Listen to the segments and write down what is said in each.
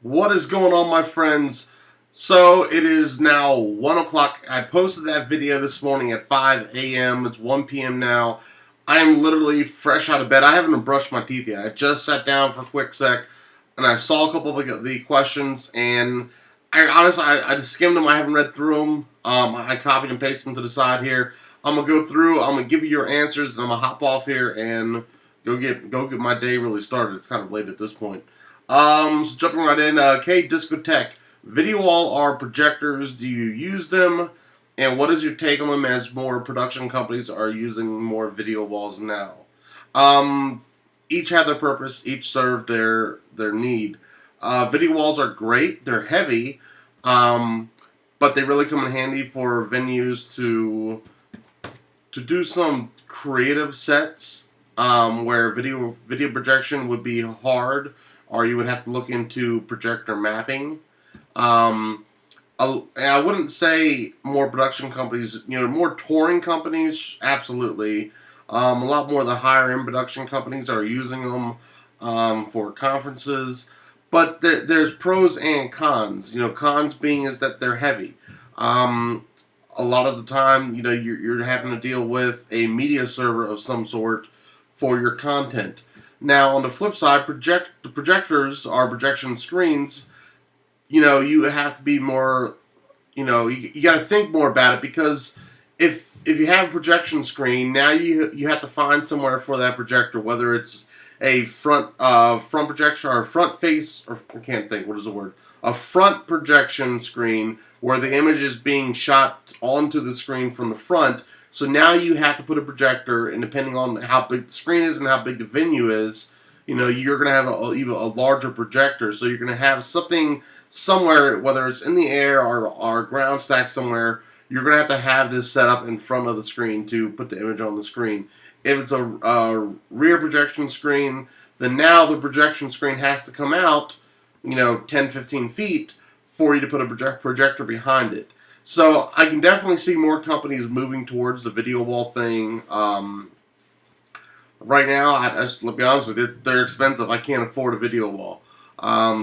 What is going on, my friends? So it is now 1 o'clock. I posted that video this morning at 5 a.m. It's 1 p.m. now. I am literally fresh out of bed. I haven't even brushed my teeth yet. I just sat down for a quick sec and I saw a couple of the questions, and I honestly I just skimmed them. I haven't read through them. I copied and pasted them to the side here. I'm gonna go through. I'm gonna give you your answers, and I'm gonna hop off here and go get my day really started. It's kind of late at this point. So jumping right in, Discotech. Video wall are projectors. Do you use them? And what is your take on them as more production companies are using more video walls now? Um, each have their purpose. Each serve their need. Video walls are great. They're heavy, but they really come in handy for venues to do some creative sets where video projection would be hard, or you would have to look into projector mapping. Um, I wouldn't say more production companies, more touring companies, absolutely. A lot more of the higher end production companies are using them for conferences. But there's pros and cons. Cons being is that they're heavy. Um, a lot of the time, you're having to deal with a media server of some sort for your content. Now, on the flip side, the projectors are projection screens. You have to be more. You got to think more about it, because if you have a projection screen, now you have to find somewhere for that projector, whether it's a front projection or a front face, or I can't think, what is the word? A front projection screen where the image is being shot onto the screen from the front. So now you have to put a projector, and depending on how big the screen is and how big the venue is, you're going to have even a larger projector. So you're going to have something somewhere, whether it's in the air or ground stack somewhere, you're going to have this set up in front of the screen to put the image on the screen. If it's a rear projection screen, then now the projection screen has to come out, 10, 15 feet for you to put a projector behind it. So I can definitely see more companies moving towards the video wall thing. Right now, let's be honest with you, they're expensive. I can't afford a video wall.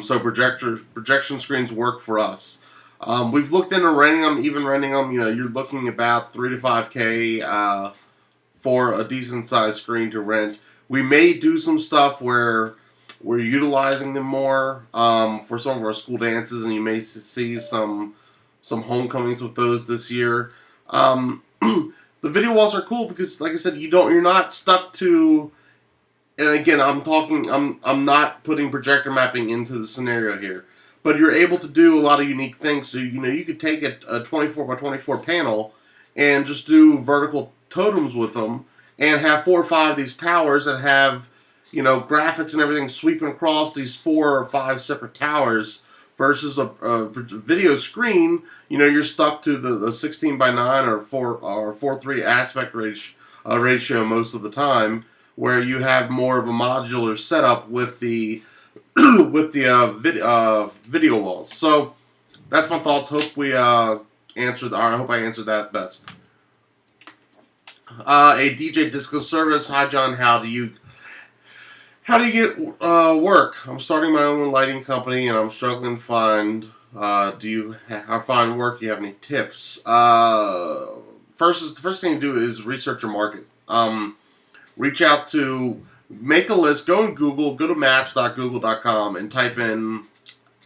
So projection screens work for us. We've looked into renting them, you're looking about 3 to 5K for a decent sized screen to rent. We may do some stuff where we're utilizing them more for some of our school dances, and you may see some homecomings with those this year. The video walls are cool because, like I said, you're not stuck to. And again, I'm not putting projector mapping into the scenario here, but you're able to do a lot of unique things. So you could take a 24 by 24 panel and just do vertical totems with them, and have 4 or 5 of these towers that have graphics and everything sweeping across these 4 or 5 separate towers. Versus a video screen, you're stuck to the 16 by 9 or 4:3 aspect ratio most of the time, where you have more of a modular setup with the video walls. So that's my thoughts. Hope we answered. Or I hope I answered that best. A DJ disco service. Hi, John. How do you get work? I'm starting my own lighting company, and I'm struggling to find. Do you find work? Do you have any tips? The first thing to do is research your market. Reach out to, make a list. Go and Google. Go to maps.google.com and type in,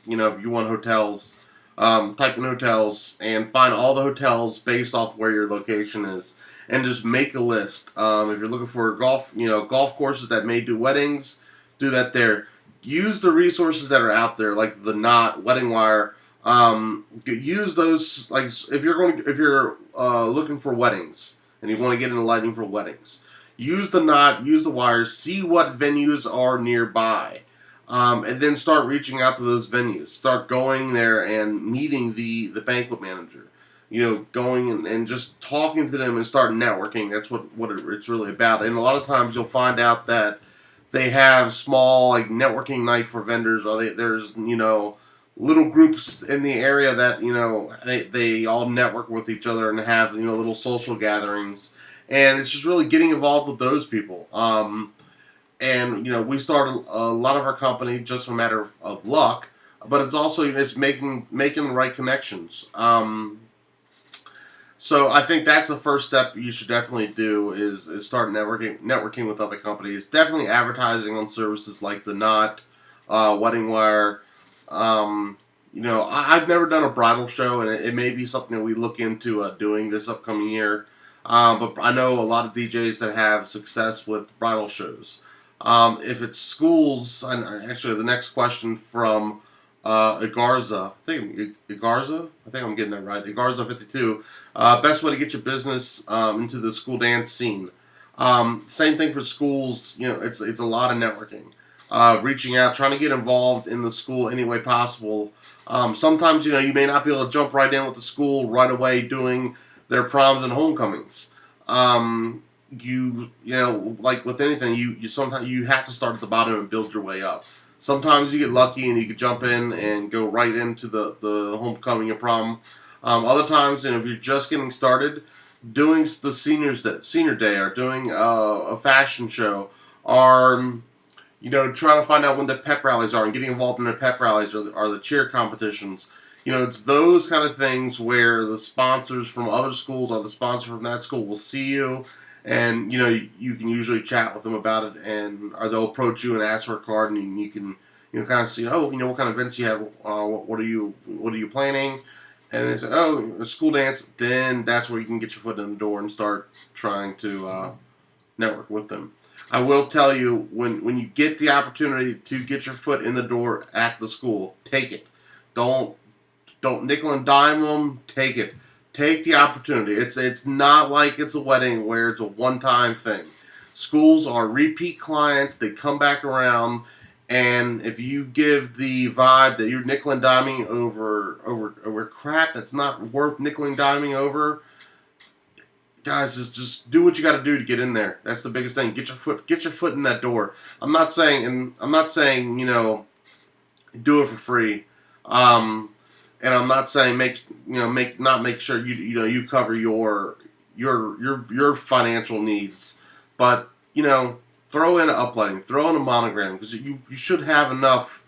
if you want hotels. Type in hotels and find all the hotels based off where your location is, and just make a list. If you're looking for golf courses that may do weddings, do that there. Use the resources that are out there, like the Knot, Wedding Wire. Use those, like if you're looking for weddings and you want to get into lighting for weddings. Use the Knot, use the Wires, see what venues are nearby, and then start reaching out to those venues. Start going there and meeting the banquet manager. Going and just talking to them and start networking. That's what it's really about. And a lot of times you'll find out that they have small, like, networking night for vendors, or there's little groups in the area that they all network with each other and have little social gatherings. And it's just really getting involved with those people. And we started a lot of our company just a matter of luck. but it's also it's making the right connections. So I think that's the first step you should definitely do is start networking with other companies. Definitely advertising on services like The Knot, Wedding Wire. I've never done a bridal show, and it may be something that we look into doing this upcoming year. But I know a lot of DJs that have success with bridal shows. If it's schools, and actually the next question from Igarza, I think I'm getting that right. Igarza 52. Best way to get your business into the school dance scene. Same thing for schools. It's a lot of networking, reaching out, trying to get involved in the school any way possible. Sometimes you may not be able to jump right in with the school right away doing their proms and homecomings. Like with anything, you sometimes you have to start at the bottom and build your way up. Sometimes you get lucky and you can jump in and go right into the homecoming and prom. Other times, if you're just getting started, doing the senior day, or doing a fashion show, or trying to find out when the pep rallies are and getting involved in the pep rallies or the cheer competitions. It's those kind of things where the sponsors from other schools or the sponsor from that school will see you, and you can usually chat with them about it, or they'll approach you and ask for a card, and you can kind of see, what kind of events you have, what are you planning, and they say, oh, a school dance. Then that's where you can get your foot in the door and start trying to network with them. I will tell you, when you get the opportunity to get your foot in the door at the school, take it. Don't nickel and dime them. Take it. Take the opportunity. It's not like it's a wedding where it's a one-time thing. Schools are repeat clients. They come back around, and if you give the vibe that you're nickel and diming over crap that's not worth nickel and diming over, guys, just do what you got to do to get in there. That's the biggest thing. Get your foot in that door. I'm not saying do it for free. And I'm not saying make sure you cover your financial needs, but throw in an uplighting, throw in a monogram, because you should have enough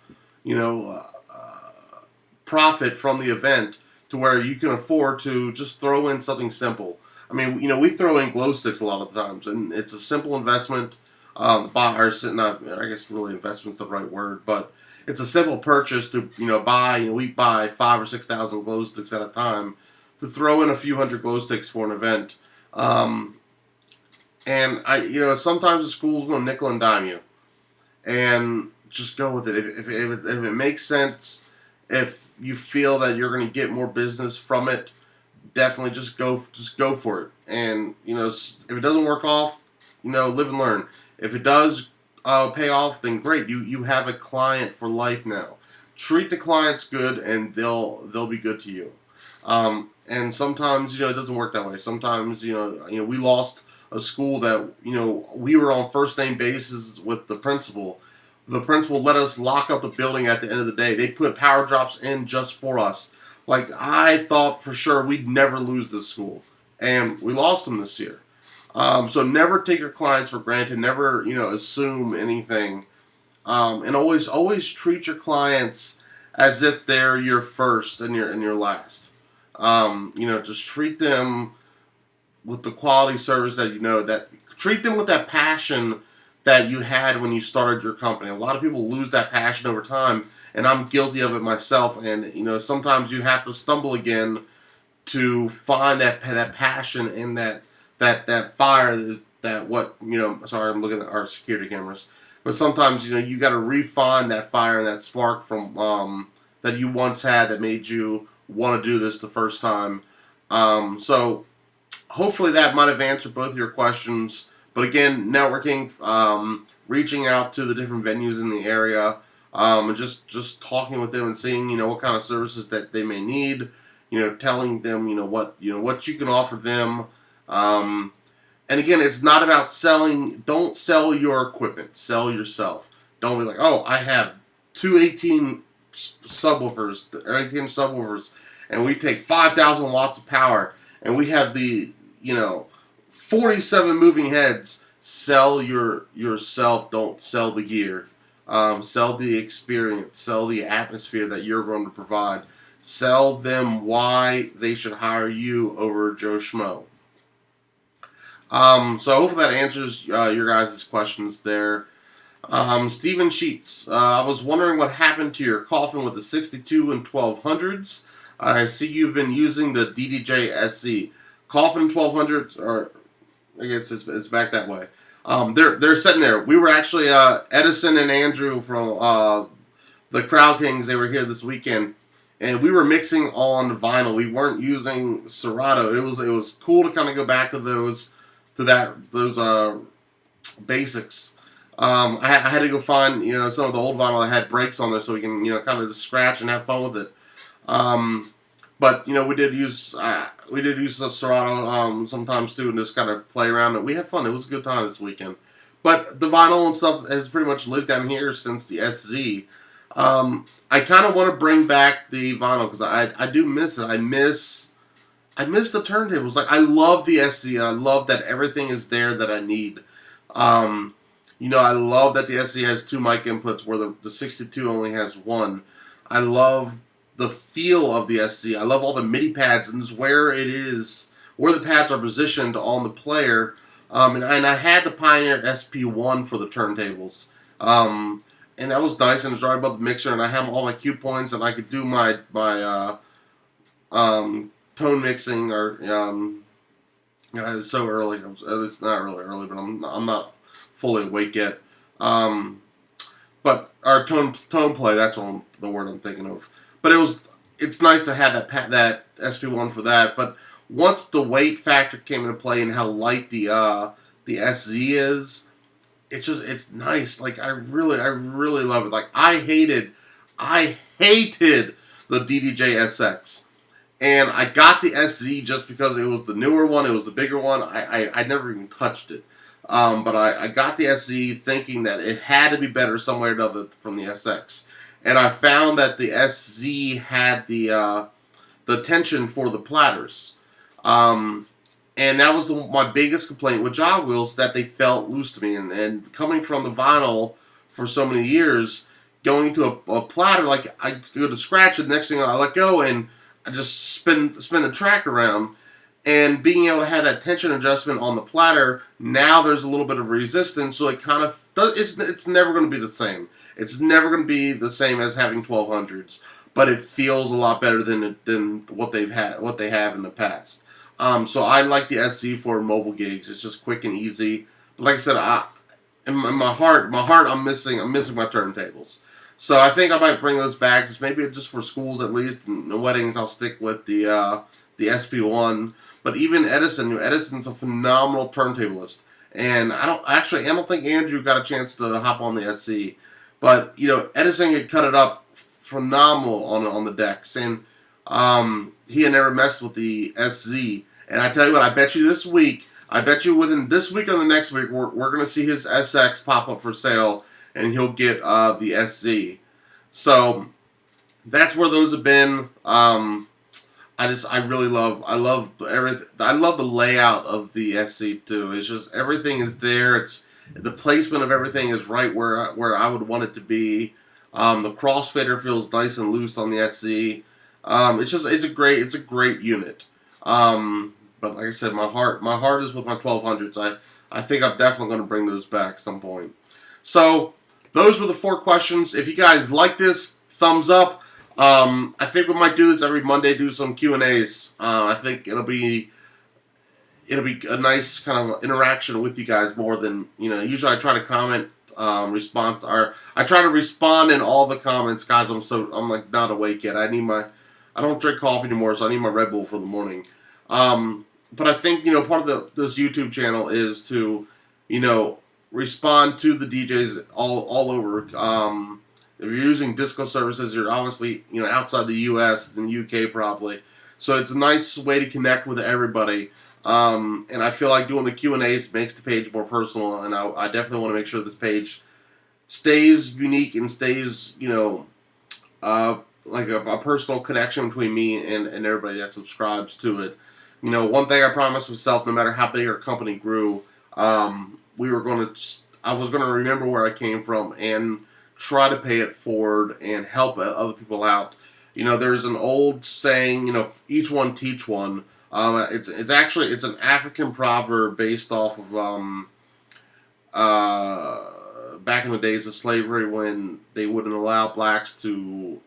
profit from the event to where you can afford to just throw in something simple. I mean, we throw in glow sticks a lot of the times, and it's a simple investment. I guess really investment's the right word, but it's a simple purchase to buy. We buy 5,000 or 6,000 glow sticks at a time to throw in a few hundred glow sticks for an event. And sometimes the school's going to nickel and dime you, and just go with it. If it makes sense, if you feel that you're going to get more business from it, definitely just go for it. And if it doesn't work off, live and learn. If it does pay off, then great. You have a client for life now. Treat the clients good, and they'll be good to you. And sometimes it doesn't work that way. Sometimes we lost a school that we were on first name basis with the principal. The principal let us lock up the building at the end of the day. They put power drops in just for us. Like, I thought for sure we'd never lose this school, and we lost them this year. So never take your clients for granted. Never, assume anything. And always treat your clients as if they're your first and your last. Just treat them with the quality service that treat them with that passion that you had when you started your company. A lot of people lose that passion over time, and I'm guilty of it myself. And sometimes you have to stumble again to find that passion and that fire, sorry, I'm looking at our security cameras. But sometimes, you got to refine that fire and that spark from that you once had that made you want to do this the first time. So hopefully that might have answered both of your questions. But again, networking, reaching out to the different venues in the area, and just talking with them and seeing, what kind of services that they may need. Telling them, what you can offer them. And again, it's not about selling. Don't sell your equipment. Sell yourself. Don't be like, oh, I have two 18 subwoofers, or 18 subwoofers, and we take 5,000 watts of power, and we have the 47 moving heads. Sell yourself. Don't sell the gear. Sell the experience. Sell the atmosphere that you're going to provide. Sell them why they should hire you over Joe Schmo. So hopefully that answers your guys' questions there. Stephen Sheets, I was wondering what happened to your coffin with the 62 and 1200s. I see you've been using the DDJ SC. Coffin 1200s, or I guess it's back that way. They're sitting there. We were actually, Edison and Andrew from the Crowd Kings, they were here this weekend. And we were mixing on vinyl. We weren't using Serato. It was cool to kind of go back to those basics. I had to go find some of the old vinyl that had breaks on there, so we can kind of just scratch and have fun with it. But we did use the Serato sometimes too, and just kind of play around it. We had fun. It was a good time this weekend. But the vinyl and stuff has pretty much lived down here since the SZ. I kind of want to bring back the vinyl because I do miss it. I miss the turntables. Like, I love the SC, and I love that everything is there that I need. I love that the SC has 2 mic inputs where the 62 only has 1. I love the feel of the SC. I love all the MIDI pads and just where it is, where the pads are positioned on the player. And I had the Pioneer SP1 for the turntables. And that was nice, and it was right above the mixer, and I have all my cue points, and I could do my tone mixing, or it's so early. It's not really early, but I'm not fully awake yet. But our tone play, that's the word I'm thinking of. But it's nice to have that SP1 for that. But once the weight factor came into play and how light the SZ is, it's nice. Like, I really love it. Like, I hated the DDJ SX. And I got the SZ just because it was the newer one, it was the bigger one. I never even touched it. But I got the SZ thinking that it had to be better somewhere or another from the SX. And I found that the SZ had the tension for the platters. And that was my biggest complaint with jog wheels, that they felt loose to me. And coming from the vinyl for so many years, going to a platter, like, I go to scratch it, the next thing I let go, and I just spin the track around. And being able to have that tension adjustment on the platter, now there's a little bit of resistance, so it kind of does. It's never going to be the same. It's never going to be the same as having 1200s, but it feels a lot better than what they have in the past. So I like the SC for mobile gigs. It's just quick and easy. But like I said, in my heart, I'm missing my turntables. So I think I might bring those back, maybe just for schools at least, and the weddings I'll stick with the SP1. But even Edison's a phenomenal turntablist, and I don't think Andrew got a chance to hop on the SC, but Edison could cut it up phenomenal on the decks, and he had never messed with the SZ. And I tell you what, I bet you within this week or the next week, we're going to see his SX pop up for sale, and he'll get the SZ. So that's where those have been. I love everything. I love the layout of the SC too. It's just, everything is there. It's the placement of everything is right where I would want it to be. The crossfader feels nice and loose on the SC. It's a great unit. But like I said, my heart is with my 1200s. I think I'm definitely going to bring those back at some point. So those were the 4 questions. If you guys like this, thumbs up. I think we might do this every Monday, do some Q&As. I think it'll be a nice kind of interaction with you guys more than, usually I try to comment, response, or I try to respond in all the comments, guys. I'm like not awake yet. I don't drink coffee anymore, so I need my Red Bull for the morning. But I think, part of this YouTube channel is to, respond to the DJs all over. If you're using disco services, you're obviously, outside the U.S. and the U.K. probably. So it's a nice way to connect with everybody. And I feel like doing the Q&As makes the page more personal, and I definitely want to make sure this page stays unique and stays, like a personal connection between me and everybody that subscribes to it. One thing I promised myself, no matter how big our company grew, I was going to remember where I came from and try to pay it forward and help other people out. You know, there's an old saying, you know, each one teach one. It's actually it's an African proverb based off of back in the days of slavery when they wouldn't allow blacks to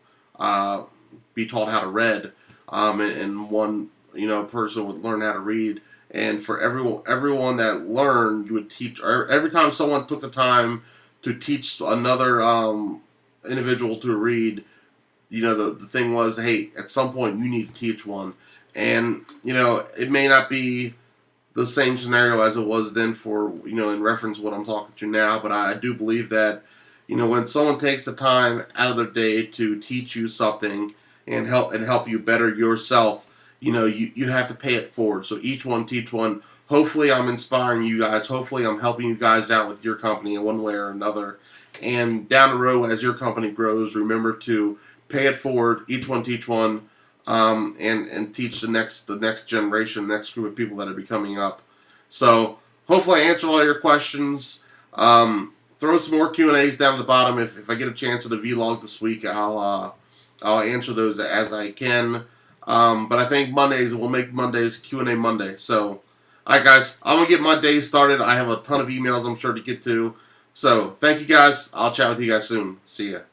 be taught how to read, and one person would learn how to read, and for everyone that learned, you would teach. Or every time someone took the time to teach another individual to read, the thing was, hey, at some point you need to teach one, and it may not be the same scenario as it was then for, in reference to what I'm talking to now, but I do believe that, when someone takes the time out of their day to teach you something and help you better yourself, you have to pay it forward. So each one teach one. Hopefully I'm inspiring you guys. Hopefully I'm helping you guys out with your company in one way or another. And down the road, as your company grows, remember to pay it forward, each one teach one. And teach the next generation, next group of people that are coming up. So hopefully I answered all your questions. Throw some more Q&As down at the bottom. If I get a chance at a vlog this week, I'll answer those as I can. But I think we'll make Mondays Q&A Monday. So, alright guys, I'm going to get my day started. I have a ton of emails I'm sure to get to. So, thank you guys. I'll chat with you guys soon. See ya.